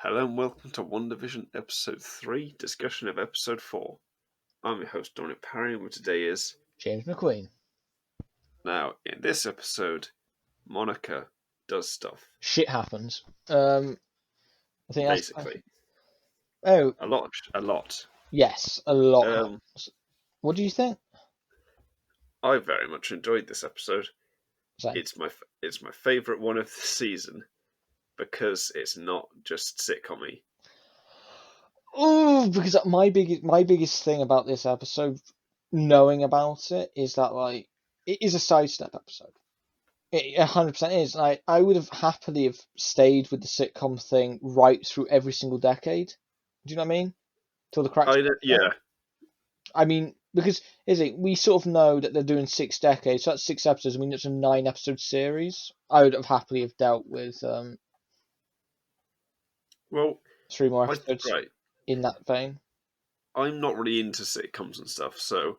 Hello and welcome to WandaVision Episode 3, discussion of Episode 4. I'm your host, Dominic Parry, and today is... James McQueen. Now, in this episode, Monica does stuff. Shit happens. I think basically. Oh. A lot. Yes, a lot happens. What do you think? I very much enjoyed this episode. Same. It's my favourite one of the season, because it's not just sitcom-y. Oh, because my biggest thing about this episode, knowing about it, is that like it is a sidestep episode. It 100% is. I would have happily have stayed with the sitcom thing right through every single decade. Do you know what I mean? Till the cracks. Yeah. I mean, because we sort of know that they're doing 6 decades, so that's 6 episodes. I mean, it's a 9-episode series. I would have happily have dealt with 3 more episodes in that vein. I'm not really into sitcoms and stuff, so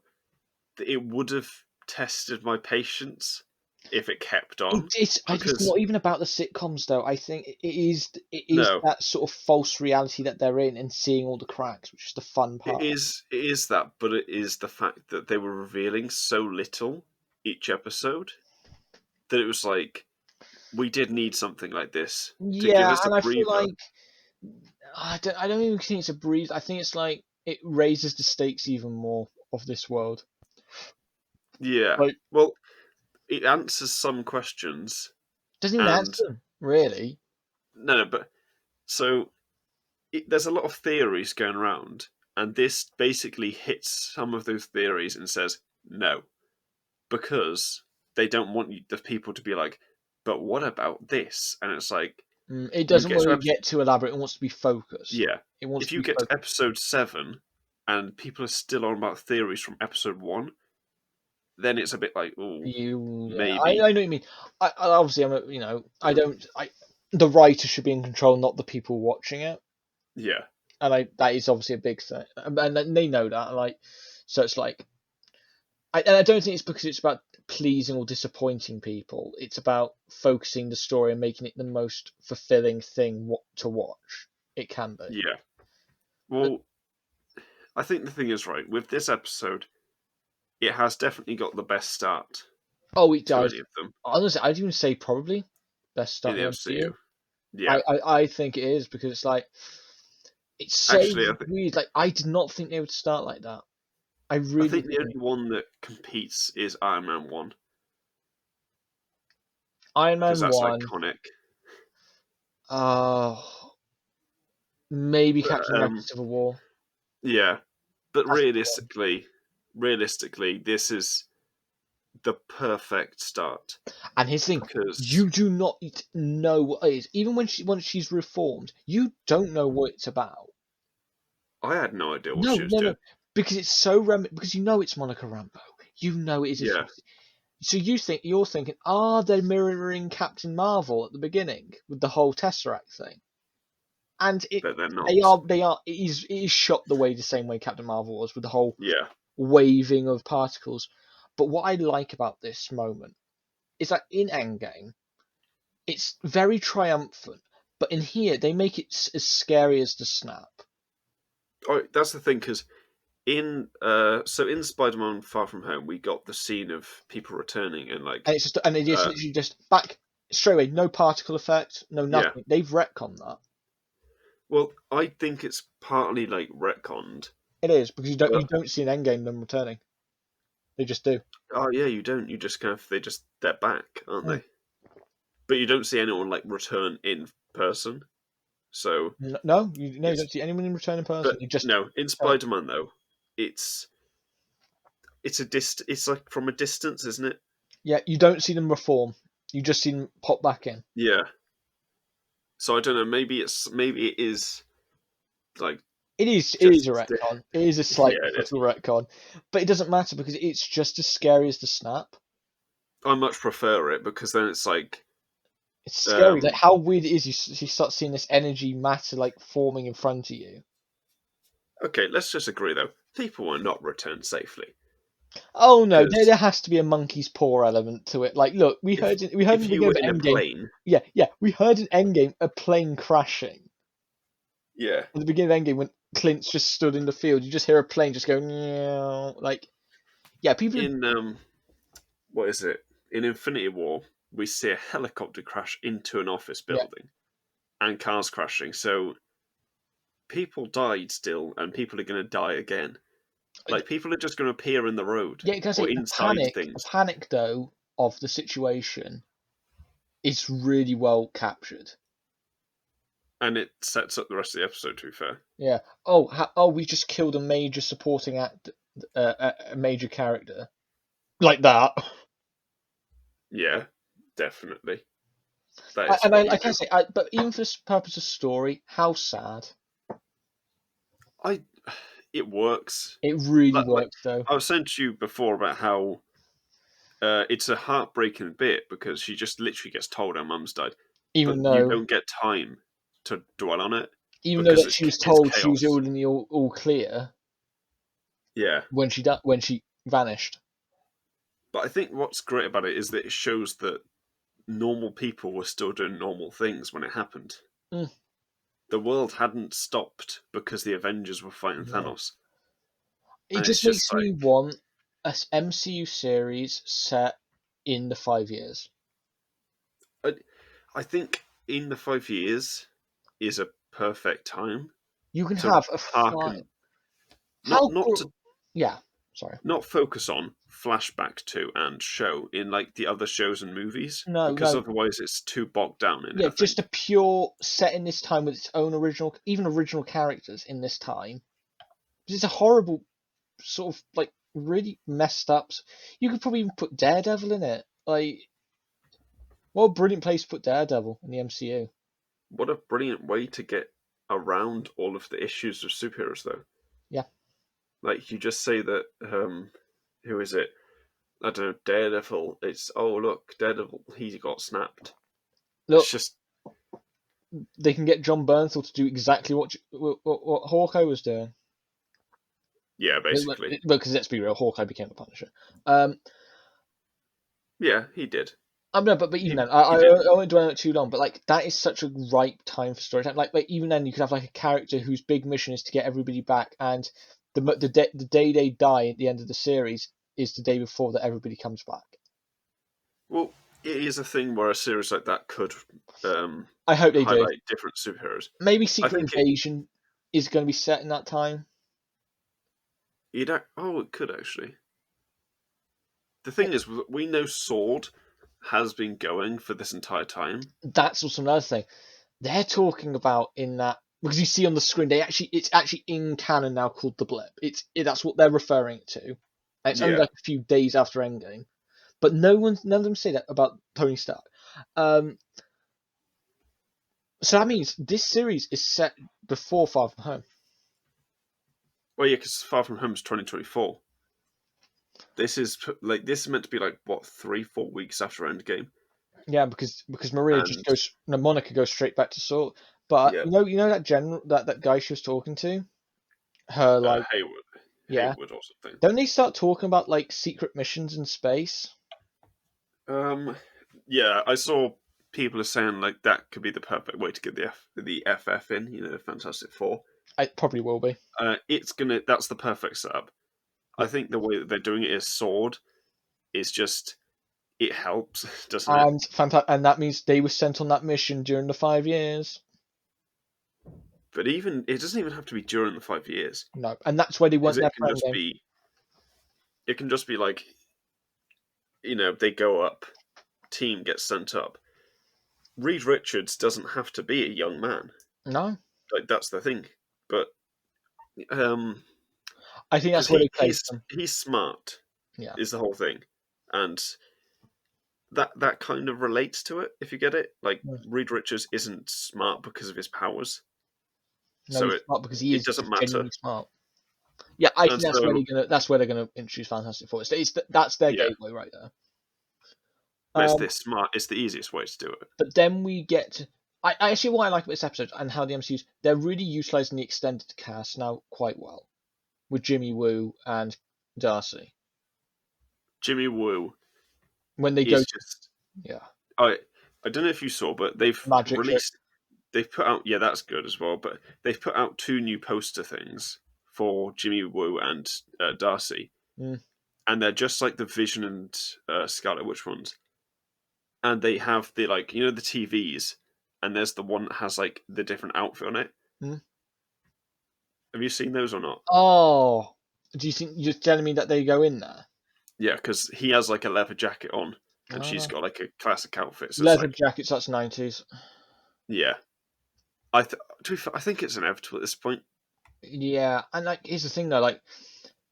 it would have tested my patience if it kept on. It's not even about the sitcoms, though. I think it is that sort of false reality that they're in and seeing all the cracks, which is the fun part. It is that, but it is the fact that they were revealing so little each episode that it was like, we did need something like this to give us a breather. I feel like I don't even think it's a breather. I think it's like it raises the stakes even more of this world. Yeah, well, it answers some questions. Doesn't even answer them, really. No, but so there's a lot of theories going around, and this basically hits some of those theories and says no, because they don't want the people to be like, but what about this? And it's like, it doesn't want to get too elaborate. It wants to be focused. Yeah, if you get to episode 7 and people are still on about theories from episode 1, then it's a bit like, oh, maybe. I know what you mean. Obviously, the writer should be in control, not the people watching it. Yeah, and that is obviously a big thing, and they know that. So it's like, I don't think it's because it's about pleasing or disappointing people. It's about focusing the story and making it the most fulfilling thing to watch it can be. Yeah. Well, I think the thing is, right, with this episode, it has definitely got the best start. Oh, it does. Honestly, I'd even say probably best start in the MCU. Yeah, I think it is, because it's like, it's so weird. Like, I did not think they would start like that. I think the only one that competes is Iron Man 1. Iron Man 1. Because that's iconic. Maybe Captain America Civil War. Yeah, but realistically, this is the perfect start. And his thing, you do not know what it is. Even once she's reformed, you don't know what it's about. I had no idea what she was doing. Because it's so because you know it's Monica Rambeau. You know it is. Yeah. So you're thinking, they're mirroring Captain Marvel at the beginning with the whole Tesseract thing. And but they're not. They are. It is shot the same way Captain Marvel was, with the whole waving of particles. But what I like about this moment is that in Endgame, it's very triumphant, but in here they make it as scary as the snap. Oh, that's the thing, because in Spider-Man Far From Home, we got the scene of people returning and it is literally just back straight away, no particle effect, no nothing. Yeah. They've retconned that. Well, I think it's partly retconned. It is, because you don't see an Endgame them returning. They just do. Oh yeah, you don't. You just they're back, aren't they? But you don't see anyone return in person. So no, you don't see anyone in return in person. But in Spider-Man though, it's from a distance, isn't it? Yeah, you don't see them reform. You just see them pop back in. Yeah. So I don't know. Maybe it is It is a retcon. It is a slight retcon, but it doesn't matter because it's just as scary as the snap. I much prefer it, because then it's it's scary. How weird it is. You start seeing this energy matter forming in front of you. Okay, let's just agree though. People will not return safely. Oh no, there has to be a monkey's paw element to it. Look, we heard in Endgame. Yeah, we heard in Endgame a plane crashing. Yeah. At the beginning of Endgame, when Clint's just stood in the field, you just hear a plane just go, meow. Like, yeah, people are, In what is it? In Infinity War, we see a helicopter crash into an office yeah, building and cars crashing. So people died still, and people are going to die again. Like people are just going to appear in the road yeah. Can I or say inside the things, panic though of the situation is really well captured. and it sets up the rest of the episode. To be fair, Yeah. We just killed a major supporting act, a major character like that. yeah, definitely, that is And I, what you like I do. say, but even for the purpose of story, how sad. I, it works. It really Like worked though. I was saying to you before about how it's a heartbreaking bit because she just literally gets told her mum's died, but Even you though, don't get time to dwell on it even though because that she was it's told she was chaos. all in the all clear Yeah, when she vanished. but I think what's great about it is that it shows that normal people were still doing normal things when it happened. Mm, The world hadn't stopped because the Avengers were fighting no. Thanos, It and it's just just makes me like want a MCU series set in the 5 years. I, I think in the 5 years is a perfect time You can to have a five. hearken, not How? not to Yeah. Sorry. not focus on flashback to and show in like the other shows and movies No, because no. otherwise it's too bogged down in it. Yeah, I just a think. pure set in this time with its own original, even original characters in this time. It's a horrible sort of like really messed up. You could probably even put Daredevil in it. Like, what a brilliant place to put Daredevil in the MCU. What a brilliant way to get around all of the issues of superheroes, though. Yeah. Like you just say that, who is it? I don't know, Daredevil. It's oh look, Daredevil. He got snapped. It's Look, just they can get John Bernthal to do exactly what Hawkeye was doing. yeah, basically. Because let's be real, Hawkeye became the Punisher. Um, Yeah, he did. no, but even then, He I did. won't dwell on it too long. But like that is such a ripe time for storytelling. Like even then, you could have like a character whose big mission is to get everybody back, and the day they die at the end of the series is the day before that everybody comes back. Well, it is a thing where a series like that could um, I hope they do. highlight different superheroes. Maybe I Secret think it. Invasion is going to be set in that time. Oh, it could actually. The thing is, we know Sword has been going for this entire time. That's also another thing. They're talking about in that because you see on the screen it's actually in canon now called the blip. That's what they're referring it to. And it's only Yeah. like a few days after Endgame, but none of them say that about Tony Stark. So that means this series is set before Far From Home. Well, yeah, because Far From Home is 2024. This is meant to be like what 3-4 weeks after Endgame, Yeah, because Maria just and goes, no, Monica goes straight back to Sword. But yeah, that general that guy she was talking to, her like Haywood, yeah. or something. Don't they start talking about like secret missions in space? Um, yeah, I saw people are saying like that could be the perfect way to get the FF in. Fantastic Four. It probably will be. That's the perfect setup. I Yeah. think the way that they're doing it is Sword is just it helps, doesn't it? And that means they were sent on that mission during the 5 years. But even it doesn't even have to be during the 5 years No, and that's why they because weren't there for Endgame. it can just be like they go up, team gets sent up. Reed Richards doesn't have to be a young man. No, Like that's the thing. But I think because that's where they placed them. he's smart Yeah, is the whole thing, and that kind of relates to it if you get it. Like no, Reed Richards isn't smart because of his powers, no, so he's smart because he it is doesn't just matter. genuinely smart. Yeah, I And think so that's where they're gonna introduce Fantastic Four. That's their yeah, gateway right there. but Um, it's the easiest way to do it. but then we get to, I actually what I like about this episode and how the MCU's they're really utilizing the extended cast now quite well with Jimmy Woo and Darcy Jimmy Woo when they go is to just yeah I don't know if you saw, but they've magic trick. released they've put out, yeah, that's good as well. But they've put out 2 new poster things for Jimmy Woo and Darcy, Mm. and they're just like the Vision and Scarlet Witch ones. And they have the the TVs, and there's the one that has like the different outfit on it. Mm. Have you seen those or not? Oh, do you think you're telling me that they go in there? Yeah, because he has like a leather jacket on, and she's Ah, got like a classic outfit. So it's leather like, jackets. That's 90s. yeah, to be fair, I think it's inevitable at this point. Yeah, and like here's the thing though, like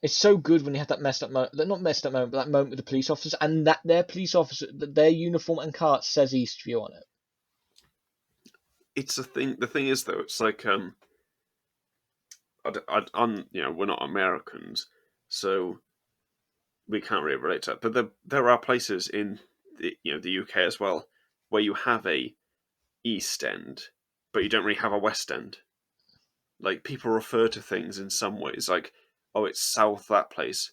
it's so good when you have that messed up moment, not messed up moment, but that moment with the police officers, and that their police officer, that their uniform and cart says Eastview on it. It's a thing. The thing is, though, it's like I'm we're not Americans, so we can't really relate to that. But there are places in the UK as well where you have a East End, but you don't really have a West End. Like people refer to things in some ways, like, oh, it's South that place,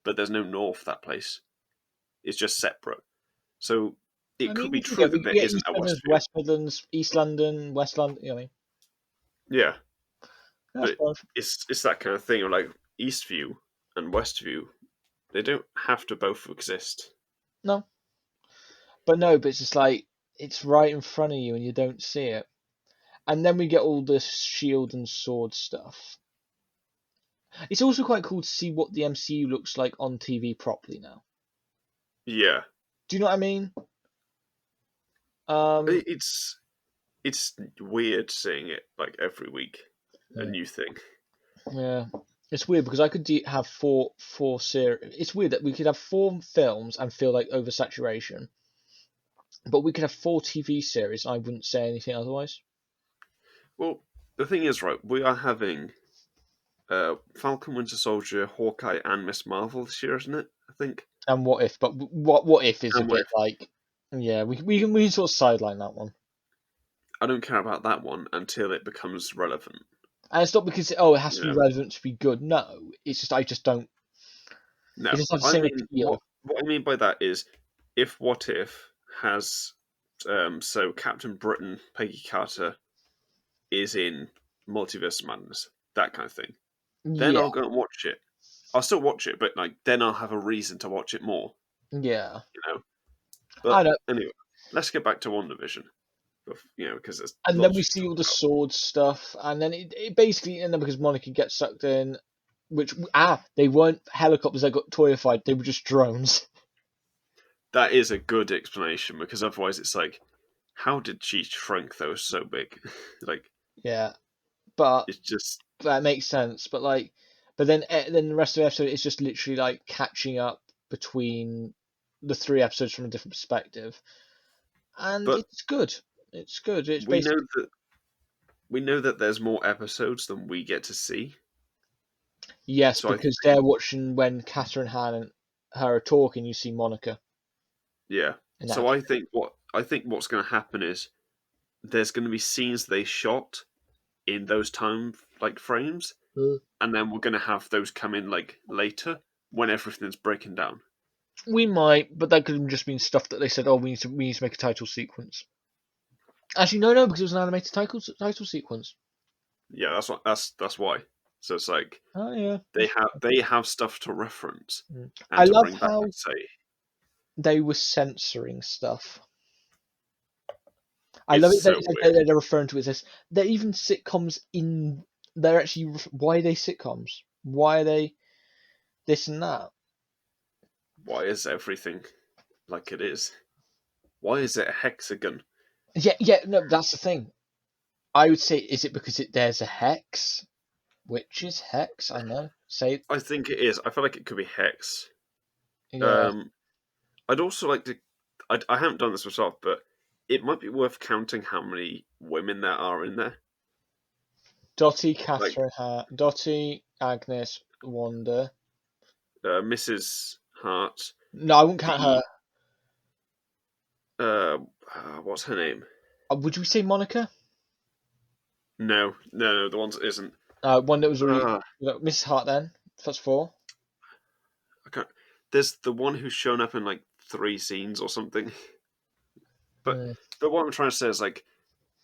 but there's no North that place. It's just separate. So I it could mean, be we can true get that there East isn't a Midlands, Westview. West Midlands, East London, West London. You know what I mean? Yeah, That's but fine. it's that kind of thing. Or like Eastview and Westview, they don't have to both exist. No, but it's just like it's right in front of you and you don't see it. And then we get all this shield and sword stuff. It's also quite cool to see what the MCU looks like on TV properly now. Yeah, Do you know what I mean? Um, it's weird seeing it like every week, a yeah, new thing. yeah. It's weird because I could have four series. It's weird that we could have 4 films and feel like oversaturation, but we could have 4 TV series. I wouldn't say anything otherwise. Well, the thing is, right, we are having Falcon, Winter Soldier, Hawkeye, and Miss Marvel this year, isn't it? I think. And what if? But what if is a And what bit if? like, yeah, we can sort of sideline that one. I don't care about that one until it becomes relevant. And it's not because it has You to be know? relevant to be good. No, it's just I just don't. It No, doesn't have the I same mean appeal. what I mean by that is if What If has so Captain Britain, Peggy Carter is in Multiverse of Madness, that kind of thing. Then Yeah, I'll go and watch it. I'll still watch it, but like then I'll have a reason to watch it more. yeah. You know. I But know. anyway, let's get back to WandaVision. Because there's And then lots we to see talk all the about. sword stuff, and then it basically, and then because Monica gets sucked in, which they weren't helicopters that got toyified; they were just drones. That is a good explanation because otherwise it's like, how did she shrink those so big? Like Yeah, but it's just that makes sense. But then the rest of the episode is just literally like catching up between the 3 episodes from a different perspective, and but it's good. It's good. It's we know basically that we know that there's more episodes than we get to see. yes, So I because think they're watching when Catherine Han and her are talking. You see Monica yeah. in that So episode. I think what's going to happen is there's going to be scenes they shot in those time like frames, and then we're going to have those come in like later when everything's breaking down. We might, but that could have just been stuff that they said. Oh, we need to make a title sequence. Actually, no, because it was an animated title sequence. Yeah, that's why. So it's like Oh yeah, they have stuff to reference I and to love bring back how and say they were censoring stuff. I it's love it that so it's like weird. they're referring to it as this. They're even sitcoms in. They're actually. Why are they sitcoms? Why are they this and that? Why is everything like it is? Why is it a hexagon? Yeah, yeah. No, that's the thing. I would say, is it because there's a hex? Which is hex? I know. Say, I think it is. I feel like it could be hex. yeah. Um, I'd also like to. I haven't done this myself, but it might be worth counting how many women there are in there. Like Dottie, Agnes, Wanda. Mrs. Hart, No, I wouldn't count her. the uh, what's her name? Would you say Monica? No, the one that isn't. One that was already Uh, Mrs. Hart. Then that's 4. I can't. There's the one who's shown up in like 3 scenes or something. But Hmm. what I'm trying to say is like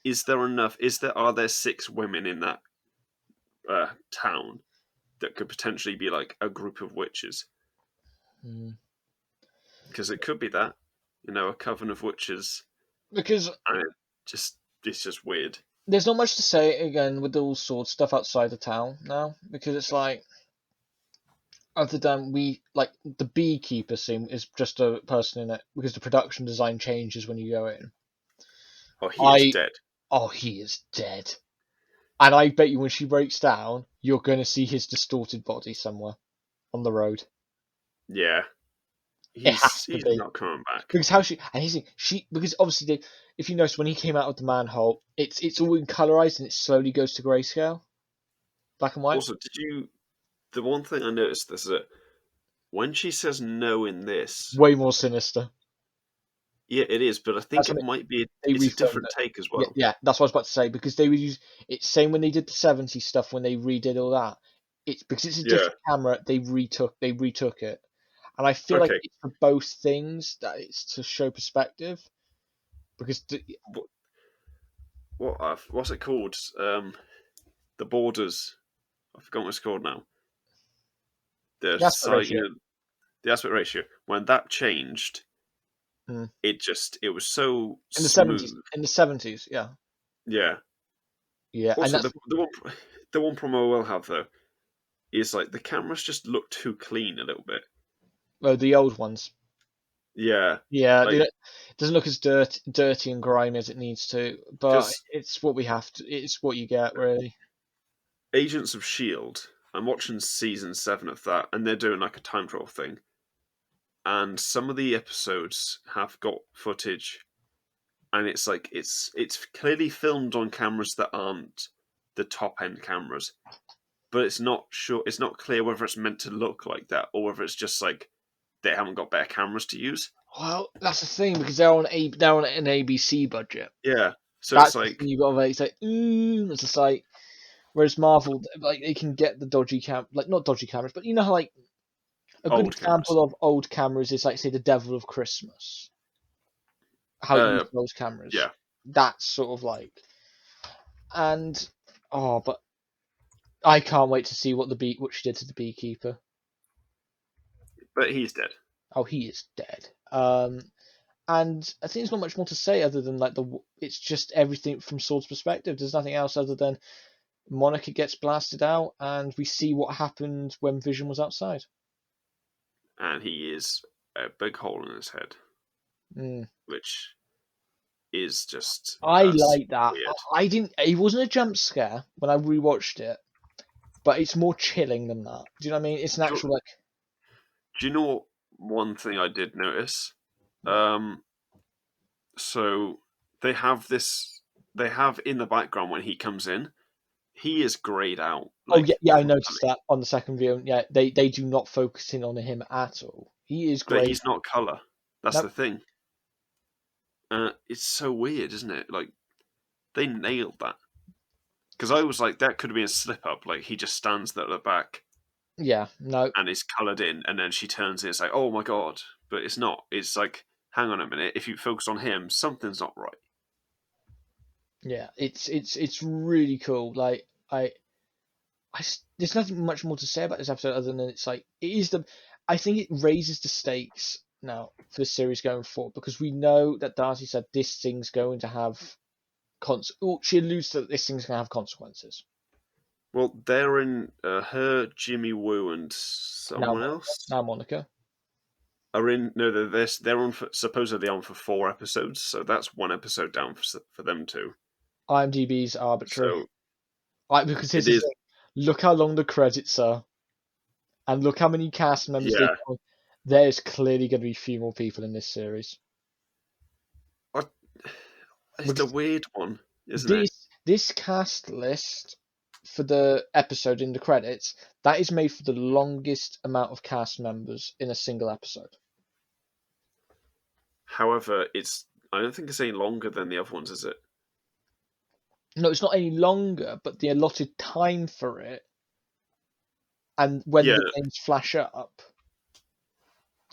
is there enough? Are there 6 women in that town that could potentially be like a group of witches? Mm. Because it could be that, a coven of witches, Because and it's just weird. there's not much to say again with all sorts of stuff outside the town now, because it's like, other than the Beekeeper scene is just a person in it, because the production design changes when you go in. Oh, he is dead. Oh, he is dead. And I bet you when she breaks down, you're going to see his distorted body somewhere on the road. Yeah, It has to he's be. not coming back. Because because obviously if you notice when he came out of the manhole, it's all in colorized and it slowly goes to grayscale, black and white. Also, the one thing I noticed is that when she says no in this, Way more sinister. yeah, it is, but I think That's it when might be they it's a refilmed different it. take as Yeah, well. yeah, that's what I was about to say, because they would use it's same when they did the '70s stuff when they redid all that. It's because it's a Yeah. different camera. They retook it, and I feel like Okay. it's for both things that it's to show perspective. Because What's it called? The borders. I forgot what it's called now. The the aspect site, ratio. the aspect ratio. When that changed, Mm. it was so In the '70s, smooth. yeah, Yeah. yeah, and Also, that's the one problem I will have though is like the cameras just look too clean a little bit. the old ones. Yeah, Yeah, like it doesn't look as dirty and grimy as it needs to, but because it's what we have to. It's what you get, really. Agents of Shield. I'm watching season 7 of that, and they're doing like a time travel thing. And some of the episodes have got footage, and it's like it's clearly filmed on cameras that aren't the top end cameras, but it's not clear whether it's meant to look like that or whether it's just like they haven't got better cameras to use. Well, that's the thing because they're on an ABC budget. Yeah, so it's That's the like thing you got to it's like it's just like whereas Marvel like they can get the dodgy like not dodgy cameras, but you know how like a good old cameras. example of old cameras is like say the Devil of Christmas, how it Uh, used those cameras. yeah, That's sort of like and but I can't wait to see what she did to the Beekeeper. but he's dead. Oh, he is dead. And I think there's not much more to say other than like it's just everything from Sword's perspective. There's nothing else other than Monica gets blasted out, and we see what happened when Vision was outside. And he is a big hole in his head, Mm. which is just I that's like that. weird. I didn't. It wasn't a jump scare when I rewatched it, but it's more chilling than that. Do you know what I mean? It's an Do, actual like do you know one thing I did notice? what? Um, so they have this. They have in the background when he comes in, he is grayed out Oh yeah, like yeah. I noticed properly, that on the second view. Yeah, they do not focus in on him at all. He is but great. he's not color. That's No, the thing. It's so weird, isn't it? Like they nailed that. Because I was like, that could have been a slip up. Like he just stands there at the back yeah, no. and is coloured in, and then she turns in. It's like, oh my god, but it's not. It's like, hang on a minute. If you focus on him, something's not right. Yeah, it's really cool. Like there's nothing much more to say about this episode other than it's like it is the. I think it raises the stakes now for the series going forward because we know that Darcy said this thing's going to have she alludes to that this thing's going to have consequences. Well, they're in her, Jimmy Woo, and Now, someone else now Monica. are in. No, they're on for, supposedly on for 4 episodes, so that's 1 episode down for them too. IMDb's arbitrary. So Like because here's it the is, thing. Look how long the credits are, and look how many cast members they. yeah. There's clearly going to be few more people in this series. I, it's a Because weird one, isn't it? this cast list for the episode in the credits that is made for the longest amount of cast members in a single episode. However, it's I don't think it's any longer than the other ones, is it? No, it's not any longer, but the allotted time for it and when Yeah, the names flash up.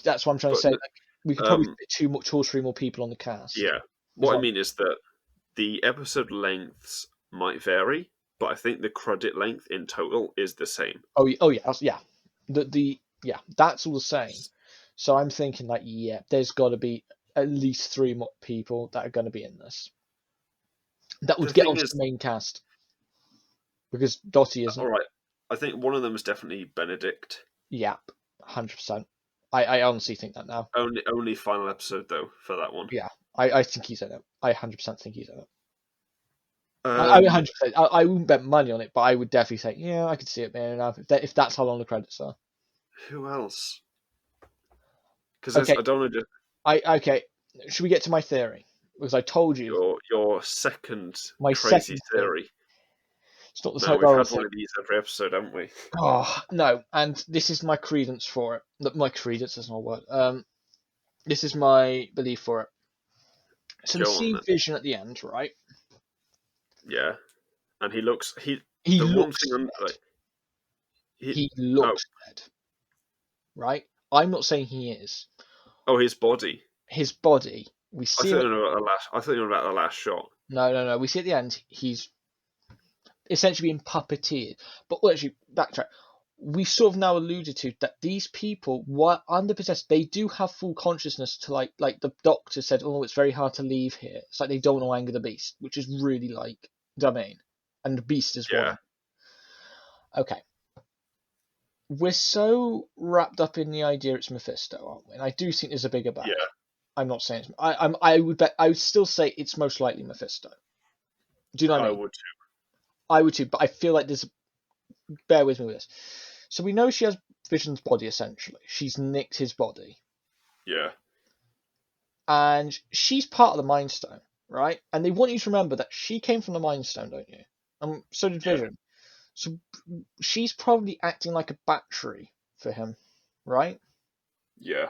That's what I'm trying to but say. Like we could probably um, fit two or three more people on the cast. yeah. Is What I what mean is that the episode lengths might vary, but I think the credit length in total is the same. Oh, yeah, yeah. Yeah, that's all the same. So I'm thinking like, yeah, there's got to be at least 3 more people that are going to be in this that would The get thing onto is, the main cast because Dottie isn't. all right, I think one of them is definitely Benedict. Yeah, 100%. I honestly think that now. Only final episode though for that one. Yeah, I think he's in it. I 100% think he's in it. I 100%. I wouldn't bet money on it, but I would definitely say, yeah, I could see it being enough if that's how long the credits are. Who else? Because Okay, I don't want to just okay. Should we get to my theory? Because I told you your second my crazy second theory. theory. It's not the No, we've Tyrell had thing. one of these every episode, haven't we? Oh no, and this is my credence for it. My credence is not a word. This is my belief for it. So we Go on see then. Vision at the end, right? Yeah, and he looks He the one looks thing I'm dead. like he He oh looks dead, right? I'm not saying he is. his body. His body, we I see thought him. you were about the last. I thought you were about the last shot. No. We see at the end. He's essentially being puppeteered. But actually, backtrack. We sort of now alluded to that these people were under possessed. They do have full consciousness to like the doctor said. Oh, it's very hard to leave here. It's like they don't want to anger the beast, which is really like, do you know what I mean? And the beast is one Yeah, of them. Okay, we're so wrapped up in the idea it's Mephisto, aren't we? And I do think there's a bigger bad. yeah, I'm not saying it's, I would bet. I would still say it's most likely Mephisto. Do you know what I I mean? would. I would too, but I feel like there's. Bear with me with this. So we know she has Vision's body essentially. She's nicked his body, Yeah, and she's part of the Mind Stone, right? And they want you to remember that she came from the Mind Stone, don't you? And so did yeah, Vision. So she's probably acting like a battery for him, right? yeah.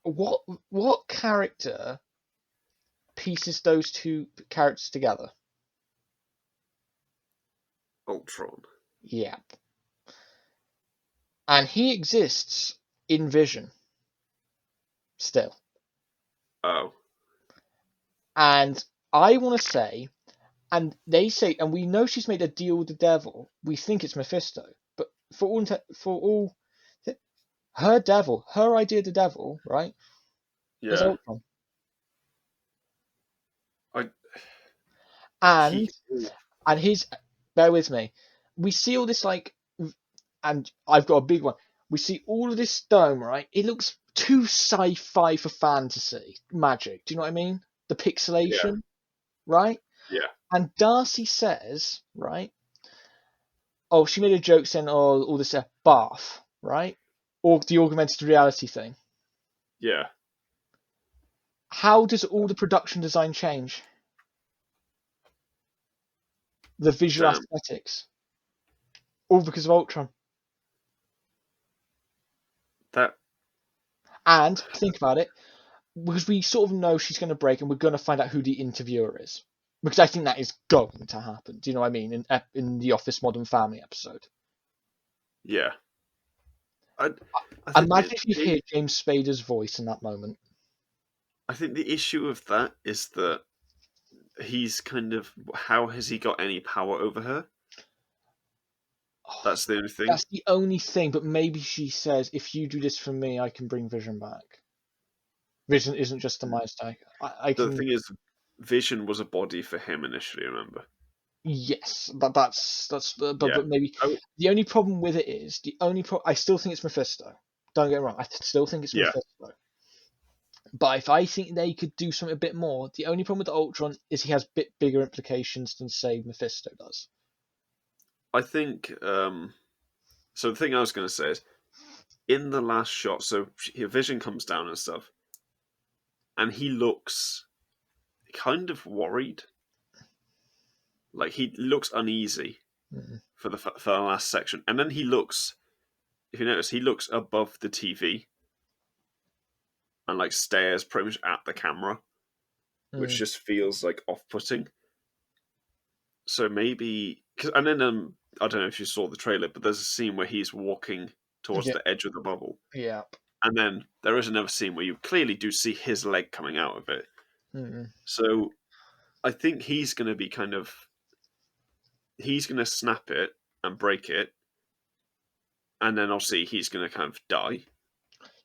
What character pieces those two characters together? Ultron. Yeah. And he exists in Vision still. Oh, And I want to say, and they say, and we know she's made a deal with the devil. We think it's Mephisto, but for all, her devil, her idea of the devil, right, is yeah. Ultron. I And he. and his, bear with me, we see all this like, and I've got a big one. We see all of this dome, right? It looks too sci-fi for fantasy magic. Do you know what I mean? The Yeah, pixelation, right? yeah, And Darcy says, right? Oh, she made a joke saying, "Oh, all this bath, right? Or the augmented reality thing." yeah. How does all the production design change? The visual Damn. aesthetics, all because of Ultron. That. And think about it, because we sort of know she's going to break, and we're going to find out who the interviewer is. Because I think that is going to happen. Do you know what I mean? In the Office Modern Family episode. Yeah. I. I think Imagine if you hear James Spader's voice in that moment. I think the issue of that is that he's kind of how has he got any power over her? Oh, That's the only thing. that's the only thing, but maybe she says, if you do this for me, I can bring Vision back. Vision isn't just a milestone. I The can. thing is, Vision was a body for him initially. Remember? Yes, but Yeah. maybe Oh, the only problem with it is I still think it's Mephisto. Don't get me wrong. I still think it's yeah. Mephisto. But if I think they could do something a bit more, the only problem with the Ultron is he has a bit bigger implications than say Mephisto does. I think. So the thing I was going to say is, in the last shot, so Vision comes down and stuff, and he looks kind of worried. Like he looks uneasy Mm. for the last section, and then he looks. If you notice, he looks above the TV and like stares pretty much at the camera, which Mm. just feels like off-putting. So maybe, and then I don't know if you saw the trailer, but there's a scene where he's walking towards Yeah, the edge of the bubble, yeah. and then there is another scene where you clearly do see his leg coming out of it. Mm. So I think he's going to be he's going to snap it and break it, and then obviously he's going to kind of die.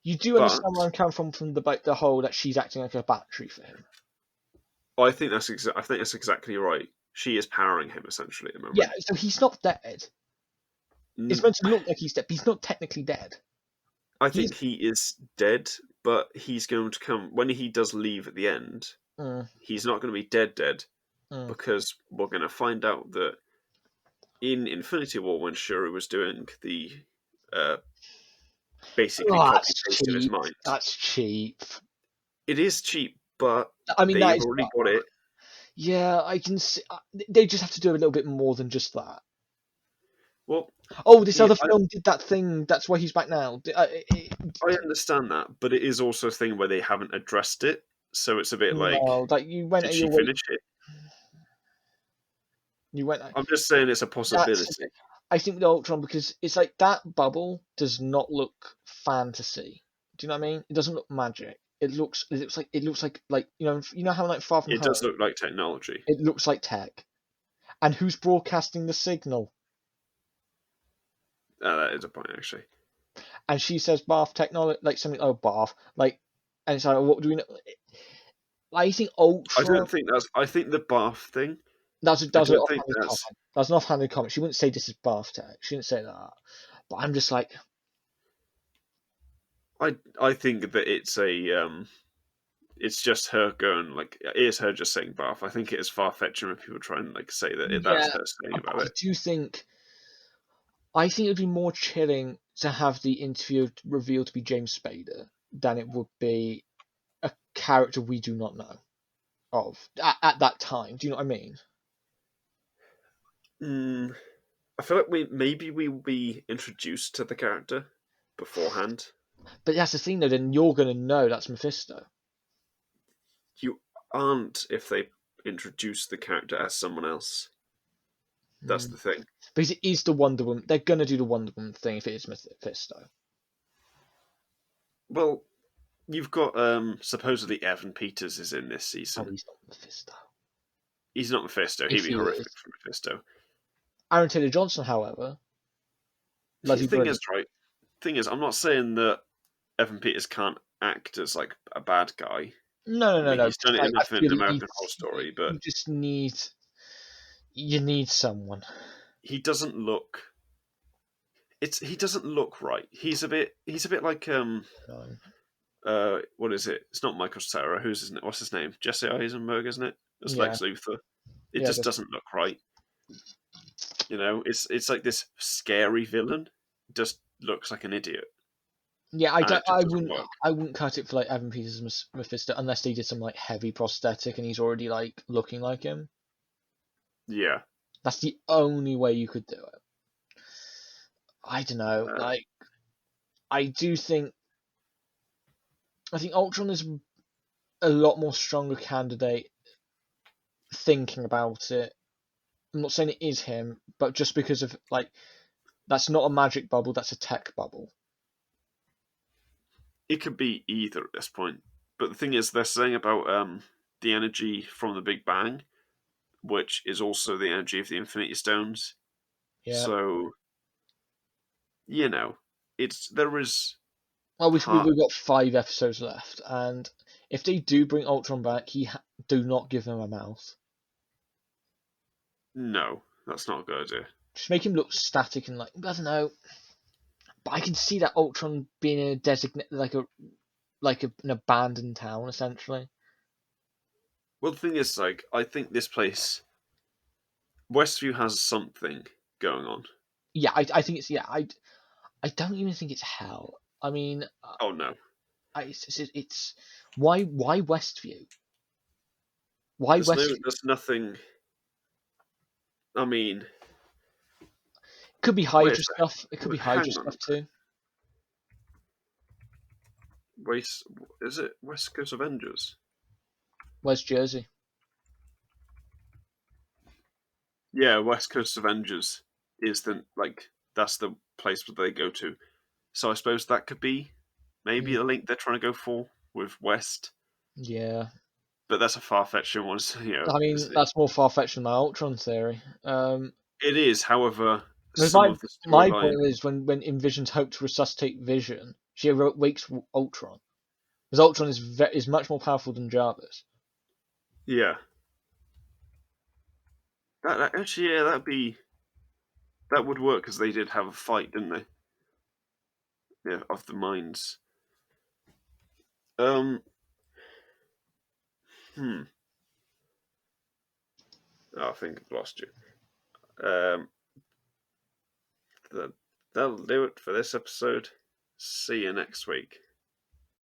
You do But understand where I'm coming from the whole that she's acting like a battery for him. I think I think that's exactly right. She is powering him essentially at the Yeah, moment. so he's not dead. It's meant to look like he's dead, but he's not technically dead. I He's think he is dead, but he's going to come when he does leave at the end. mm, He's not going to be dead mm. because we're going to find out that in Infinity War, when Shuri was doing the uh, basically Oh, copy that's paste of his cheap. mind, That's cheap. it is cheap, but I mean, that they've is. already got it. Yeah, I can see. They just have to do a little bit more than just that. Well, Oh, this yeah, other film did that thing. That's why he's back now. I understand that, but it is also a thing where they haven't addressed it, so it's a bit like, No, like you went did out she your way. finish it? You went. I'm just saying it's a That's. possibility. I think the Ultron because it's like that bubble does not look fantasy. Do you know what I mean? It doesn't look magic. It looks like how like Far From It does Home. look like technology. It looks like tech. And who's broadcasting the signal? That is a point, actually. And she says bath technology, like something. Oh, bath, like, and it's like, what do we know? I think I Ultron. don't think that's. I think the bath thing. That's I an don't think offhanded that's. comment. That's an offhanded comment. She wouldn't say this is bath tech. She didn't say that. But I'm just like, I think that it's a. It's just her going like. It is her just saying bath. I think it is far fetching when people try and like say that that's yeah. her saying But about it. I think it'd be more chilling to have the interview revealed to be James Spader than it would be a character we do not know of at that time. Do you know what I mean? Mm, I feel like we will be introduced to the character beforehand. But that's the thing, though. Then you're gonna know that's Mephisto. You aren't if they introduce the character as someone else. That's Mm. the thing. Because it is the Wonder Woman. They're gonna do the Wonder Woman thing if it is Mephisto. Well, you've got supposedly Evan Peters is in this Oh, season. he's not Mephisto. He's not Mephisto. He'd If be he is, horrific for Mephisto. Aaron Taylor Johnson, however, The bloody thing is, brilliant. right? Thing is, I'm not saying that Evan Peters can't act as like a bad guy. No, no, I no, mean, no. he's Just done it like I enough in feel American Horror Story, but you just need you need someone. he doesn't look. He doesn't look right. He's a bit like No. what is it? It's not Michael Cera. What's his name? Jesse Eisenberg, isn't it? It's Yeah, Lex Luthor. It yeah, just doesn't look right. It's like this scary villain. Just looks like an idiot, yeah. I and don't. it just doesn't work. I wouldn't cut it for like Evan Peters as Mephisto unless they did some like heavy prosthetic and he's already like looking like him. Yeah. That's the only way you could do it. I don't know. Uh, Like I do think I think Ultron is a lot more stronger candidate thinking about it. I'm not saying it is him, but just because of like that's not a magic bubble, that's a tech bubble. it could be either at this point, but the thing is, they're saying about the energy from the Big Bang, which is also the energy of the Infinity Stones. Yeah. So you know, there is Well, part. we've got 5 episodes left, and if they do bring Ultron back, do not give him a mouth. No, that's not a good idea. Just make him look static and like I don't know. But I can see that Ultron being in a designate an abandoned town essentially. Well, the thing is, like, I think this place, Westview, has something going on. Yeah, I think it's I don't even think it's hell. I mean, Oh no, it's why Westview? Why Westview? there's nothing. I mean, It could be wait a Hydra sec. stuff. It could be Hang Hydra on. stuff too. Wait, is it West Coast Avengers? Where's Jersey? Yeah, West Coast Avengers is the like that's the place that they go to. So I suppose that could be maybe Mm, the link they're trying to go for with West. yeah. but that's a far-fetched one. I mean, that's more far-fetched than my Ultron theory. It is, however, Because some of the my storyline. point is when Envision's hoped to resuscitate Vision, she wakes Ultron. Because Ultron is much more powerful than Jarvis. Yeah, actually, yeah, that would work because they did have a fight, didn't they? Yeah, of the minds. Um, hmm. Oh, I think I've lost you. Um, that'll do it for this episode. See you next week.